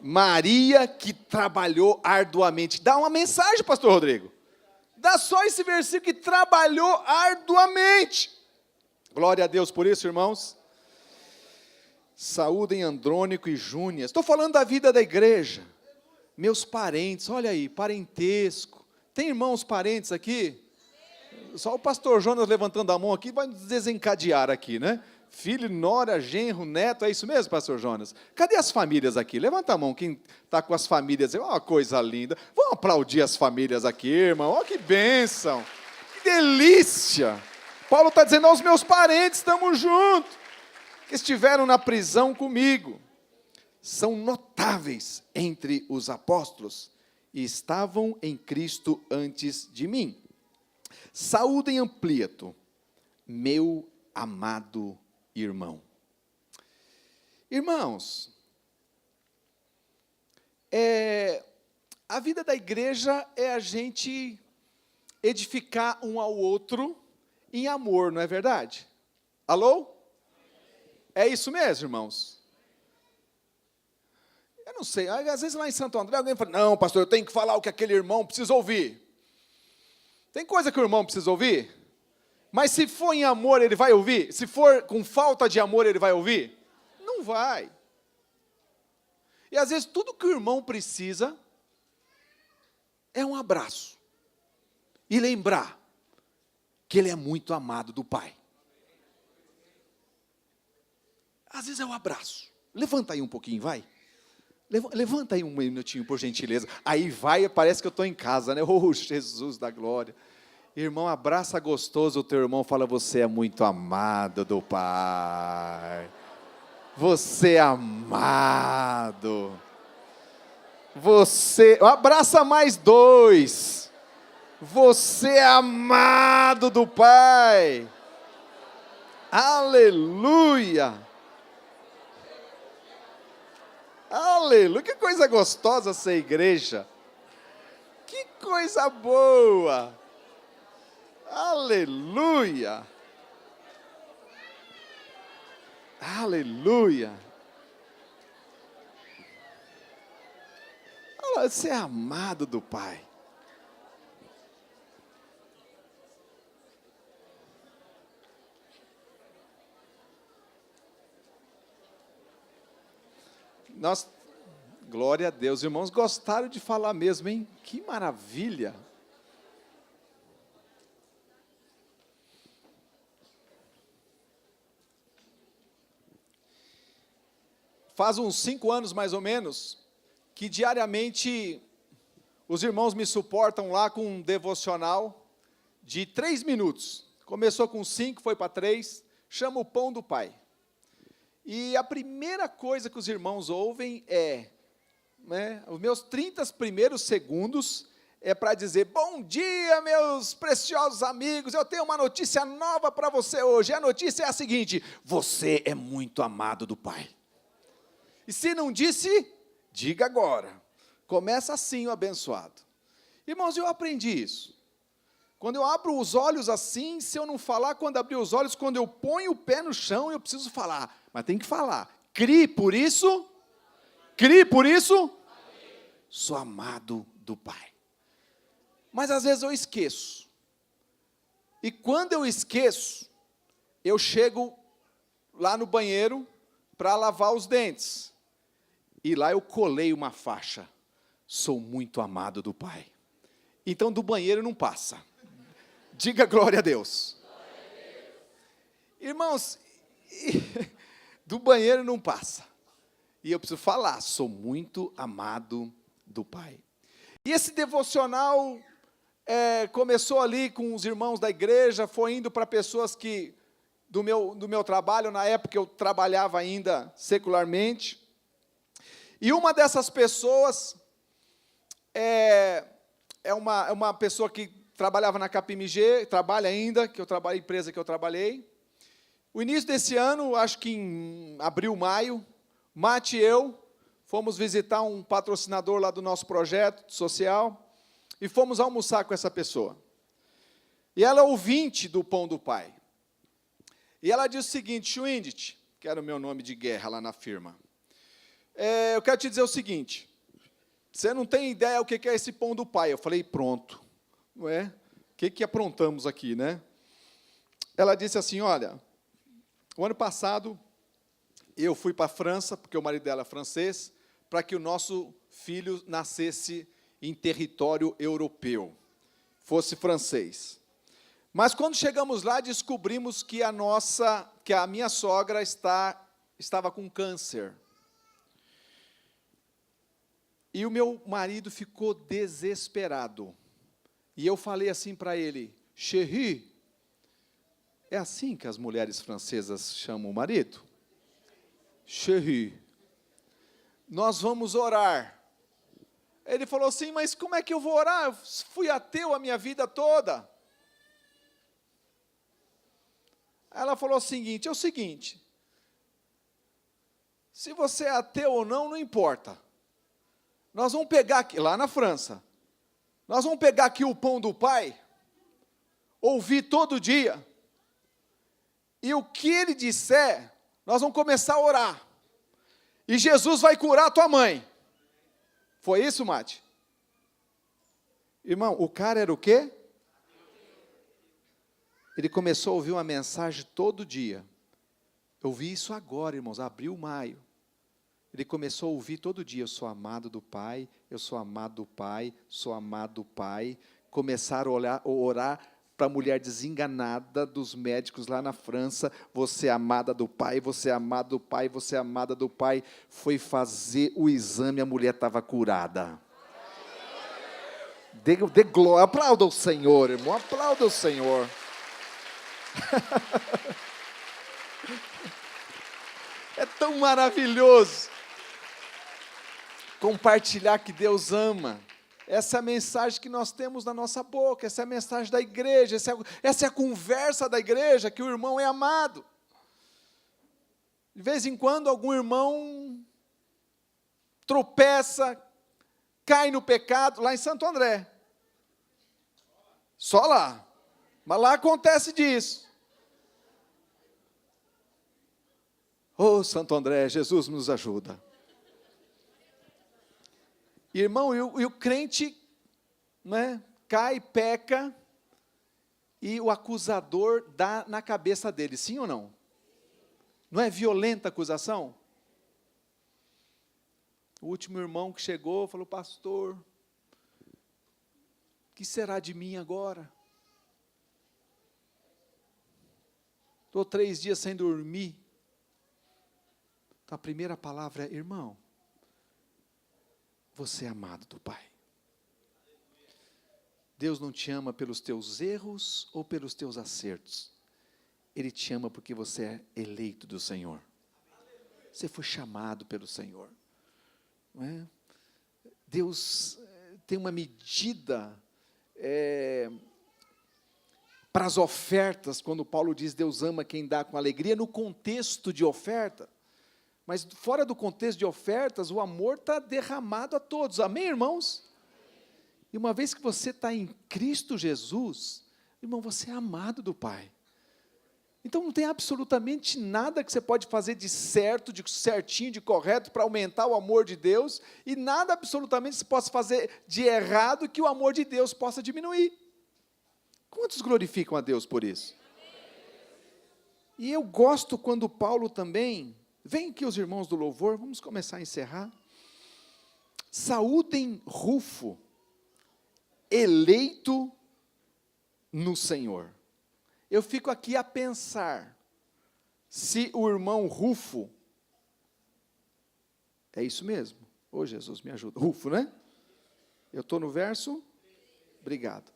Maria que trabalhou arduamente. Dá uma mensagem, pastor Rodrigo. Dá só esse versículo que trabalhou arduamente. Glória a Deus por isso, irmãos. Saúdem Andrônico e Júnias. Estou falando da vida da igreja. Meus parentes, olha aí, parentesco. Tem irmãos parentes aqui? Só o pastor Jonas levantando a mão aqui vai nos desencadear aqui, né? Filho, nora, genro, neto, é isso mesmo, pastor Jonas? Cadê as famílias aqui? Levanta a mão, quem está com as famílias, uma coisa linda. Vamos aplaudir as famílias aqui, irmão, olha que bênção, que delícia. Paulo está dizendo aos meus parentes, estamos juntos, que estiveram na prisão comigo. São notáveis entre os apóstolos e estavam em Cristo antes de mim. Saúdem Amplíato, meu amado irmão. Irmãos, a vida da igreja é a gente edificar um ao outro em amor, não é verdade? Alô? É isso mesmo, irmãos? Eu não sei, às vezes lá em Santo André alguém fala, não, pastor, eu tenho que falar o que aquele irmão precisa ouvir. Tem coisa que o irmão precisa ouvir? Mas se for em amor, ele vai ouvir? Se for com falta de amor, ele vai ouvir? Não vai. E às vezes tudo que o irmão precisa é um abraço. E lembrar que ele é muito amado do Pai. Às vezes é um abraço. Levanta aí um pouquinho, vai. Levanta aí um minutinho, por gentileza. Aí vai, parece que eu estou em casa, né? Oh, Jesus da glória. Irmão, abraça gostoso o teu irmão, fala, você é muito amado do Pai. Você é amado. Abraça mais dois. Você é amado do Pai. Aleluia. Aleluia, que coisa gostosa essa igreja. Que coisa boa. Aleluia. Aleluia. Você é amado do Pai. Glória a Deus, irmãos, gostaram de falar mesmo, hein? Que maravilha! Faz uns 5 anos, mais ou menos, que diariamente os irmãos me suportam lá com um devocional de 3 minutos. Começou com 5, foi para 3, chama o Pão do Pai. E a primeira coisa que os irmãos ouvem os meus 30 primeiros segundos é para dizer, bom dia, meus preciosos amigos, eu tenho uma notícia nova para você hoje. A notícia é a seguinte, você é muito amado do Pai. E se não disse, diga agora. Começa assim o abençoado. Irmãos, eu aprendi isso. Quando eu abro os olhos assim, se eu não falar quando abrir os olhos, quando eu ponho o pé no chão, eu preciso falar. Mas tem que falar. Crie por isso. Crie por isso. sou amado do Pai. Mas às vezes eu esqueço. E quando eu esqueço, eu chego lá no banheiro para lavar os dentes. E lá eu colei uma faixa. Sou muito amado do Pai. Então do banheiro não passa. Diga glória a Deus. Irmãos, do banheiro não passa. E eu preciso falar, sou muito amado do Pai. E esse devocional começou ali com os irmãos da igreja, foi indo para pessoas que, do meu trabalho, na época eu trabalhava ainda secularmente. E uma dessas pessoas é uma pessoa que trabalhava na KPMG, trabalha ainda, empresa que eu trabalhei. O início desse ano, acho que em abril, maio, Mate e eu fomos visitar um patrocinador lá do nosso projeto social e fomos almoçar com essa pessoa. E ela é ouvinte do Pão do Pai. E ela disse o seguinte: Schwindt, que era o meu nome de guerra lá na firma, eu quero te dizer o seguinte, você não tem ideia o que é esse Pão do Pai. Eu falei, pronto, não é? O que aprontamos aqui, né? Ela disse assim, olha, o ano passado eu fui para a França, porque o marido dela é francês, para que o nosso filho nascesse em território europeu, fosse francês. Mas quando chegamos lá, descobrimos que a minha sogra estava com câncer. E o meu marido ficou desesperado. E eu falei assim para ele, chérie, é assim que as mulheres francesas chamam o marido? Chérie, nós vamos orar. Ele falou assim, mas como é que eu vou orar? Eu fui ateu a minha vida toda. Ela falou o seguinte, se você é ateu ou não, não importa. Nós vamos pegar aqui, lá na França, nós vamos pegar aqui o Pão do Pai, ouvir todo dia, e o que ele disser, nós vamos começar a orar. E Jesus vai curar a tua mãe. Foi isso, Mate? Irmão, o cara era o quê? Ele começou a ouvir uma mensagem todo dia. Eu vi isso agora, irmãos, abril, maio. Ele começou a ouvir todo dia, eu sou amado do Pai, eu sou amado do Pai, sou amado do Pai. Começaram a orar para a mulher desenganada dos médicos lá na França, você é amada do Pai, você é amado do Pai, você é amada do Pai. Foi fazer o exame, a mulher estava curada. Dê glória, aplauda o Senhor, irmão, aplauda o Senhor. É tão maravilhoso compartilhar que Deus ama. Essa é a mensagem que nós temos na nossa boca, essa é a mensagem da igreja, essa é a conversa da igreja, que o irmão é amado. De vez em quando, algum irmão tropeça, cai no pecado, lá em Santo André. Só lá. Mas lá acontece disso. Oh, Santo André, Jesus nos ajuda. Irmão, e o crente, né, cai, peca, e o acusador dá na cabeça dele, sim ou não? Não é violenta a acusação? O último irmão que chegou falou, pastor, o que será de mim agora? Estou 3 dias sem dormir. Então a primeira palavra é, irmão, você é amado do Pai. Deus não te ama pelos teus erros ou pelos teus acertos. Ele te ama porque você é eleito do Senhor. Você foi chamado pelo Senhor. Não é? Deus tem uma medida para as ofertas, quando Paulo diz Deus ama quem dá com alegria, no contexto de oferta. Mas fora do contexto de ofertas, o amor está derramado a todos. Amém, irmãos? E uma vez que você está em Cristo Jesus, irmão, você é amado do Pai. Então não tem absolutamente nada que você pode fazer de certo, de certinho, de correto para aumentar o amor de Deus, e nada absolutamente se possa fazer de errado que o amor de Deus possa diminuir. Quantos glorificam a Deus por isso? E eu gosto quando Paulo também, vem aqui os irmãos do louvor, vamos começar a encerrar. Saúdem Rufo, eleito no Senhor. Eu fico aqui a pensar, se o irmão Rufo, é isso mesmo? Ô Jesus, me ajuda. Rufo, né? Eu estou no verso, obrigado.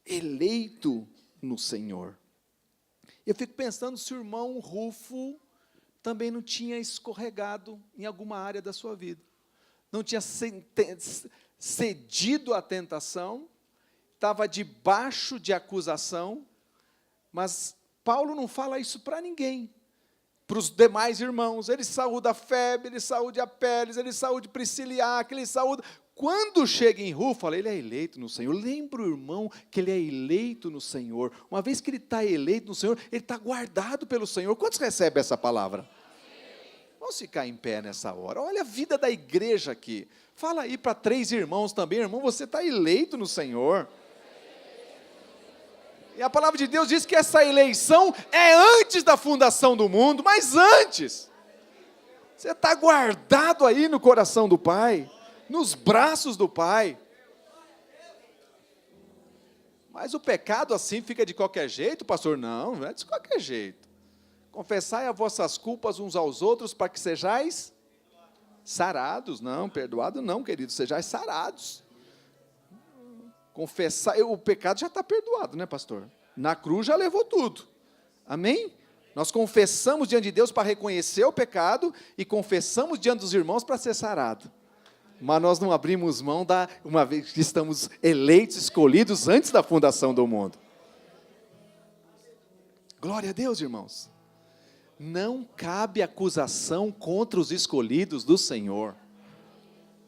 Eleito no Senhor. Eu fico pensando se o irmão Rufo também não tinha escorregado em alguma área da sua vida. Não tinha cedido à tentação, estava debaixo de acusação, mas Paulo não fala isso para ninguém, para os demais irmãos. Ele saúda a Febe, ele saúda a Péres, ele saúda Priscila e Áquila, ele saúda. Quando chega em Rufo, fala, ele é eleito no Senhor. Lembra o irmão que ele é eleito no Senhor. Uma vez que ele está eleito no Senhor, ele está guardado pelo Senhor. Quantos recebem essa palavra? Vamos ficar em pé nessa hora. Olha a vida da igreja aqui. Fala aí para 3 irmãos também, irmão, você está eleito no Senhor. E a palavra de Deus diz que essa eleição é antes da fundação do mundo, mas antes. Você está guardado aí no coração do Pai, nos braços do Pai. Mas o pecado assim fica de qualquer jeito, pastor? Não, não é de qualquer jeito. Confessai as vossas culpas uns aos outros para que sejais sarados. Não, perdoado não, queridos, sejais sarados. Confessar, o pecado já está perdoado, né, pastor? Na cruz já levou tudo. Amém? Nós confessamos diante de Deus para reconhecer o pecado e confessamos diante dos irmãos para ser sarado. Mas nós não abrimos mão uma vez que estamos eleitos, escolhidos antes da fundação do mundo. Glória a Deus, irmãos. Não cabe acusação contra os escolhidos do Senhor.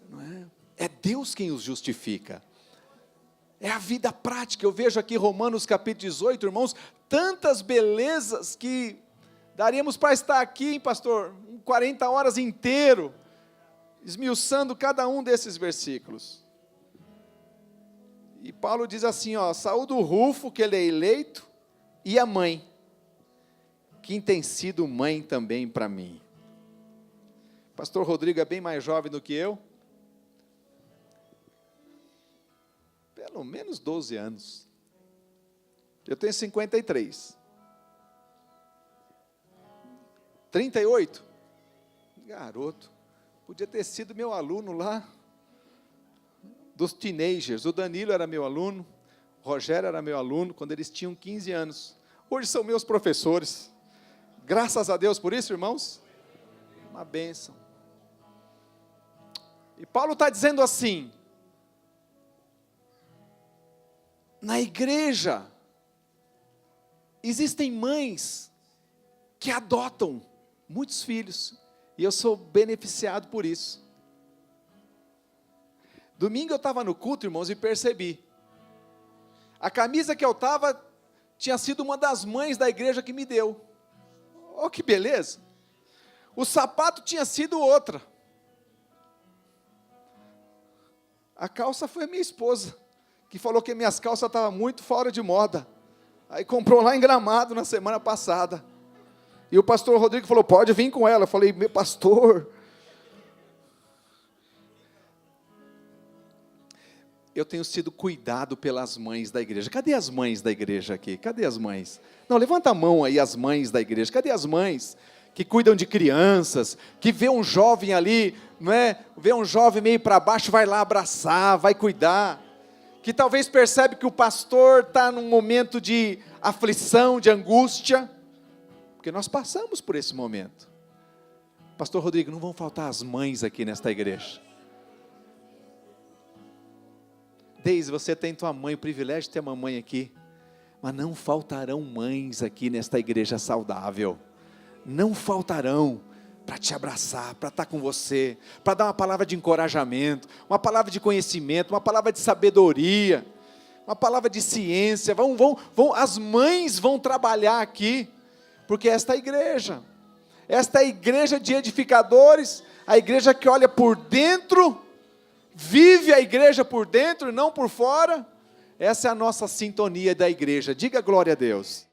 Não é? É Deus quem os justifica. É a vida prática. Eu vejo aqui Romanos capítulo 18, irmãos, tantas belezas que daríamos para estar aqui, hein, pastor, 40 horas inteiro, esmiuçando cada um desses versículos. E Paulo diz assim, saúdo o Rufo, que ele é eleito, e a mãe, que tem sido mãe também para mim. Pastor Rodrigo é bem mais jovem do que eu. Pelo menos 12 anos. Eu tenho 53. 38. Garoto. Podia ter sido meu aluno lá, dos teenagers. O Danilo era meu aluno, o Rogério era meu aluno, quando eles tinham 15 anos. Hoje são meus professores. Graças a Deus por isso, irmãos. Uma bênção. E Paulo está dizendo assim, na igreja, existem mães que adotam muitos filhos, e eu sou beneficiado por isso. Domingo eu estava no culto, irmãos, e percebi, a camisa que eu estava, tinha sido uma das mães da igreja que me deu. Oh, que beleza! O sapato tinha sido outra. A calça foi a minha esposa, que falou que minhas calças estavam muito fora de moda. Aí comprou lá em Gramado na semana passada. E o pastor Rodrigo falou, pode vir com ela. Eu falei, meu pastor, eu tenho sido cuidado pelas mães da igreja. Cadê as mães da igreja aqui? Cadê as mães? Não, levanta a mão aí, as mães da igreja. Cadê as mães que cuidam de crianças, que vê um jovem ali, não é? Vê um jovem meio para baixo, vai lá abraçar, vai cuidar. Que talvez percebe que o pastor está num momento de aflição, de angústia, porque nós passamos por esse momento. Pastor Rodrigo, não vão faltar as mães aqui nesta igreja. Deise, você tem tua mãe, o privilégio de ter uma mãe aqui, mas não faltarão mães aqui nesta igreja saudável. Não faltarão para te abraçar, para estar com você, para dar uma palavra de encorajamento, uma palavra de conhecimento, uma palavra de sabedoria, uma palavra de ciência. As mães vão trabalhar aqui, Porque esta é a igreja de edificadores, a igreja que olha por dentro, vive a igreja por dentro e não por fora. Essa é a nossa sintonia da igreja. Diga glória a Deus.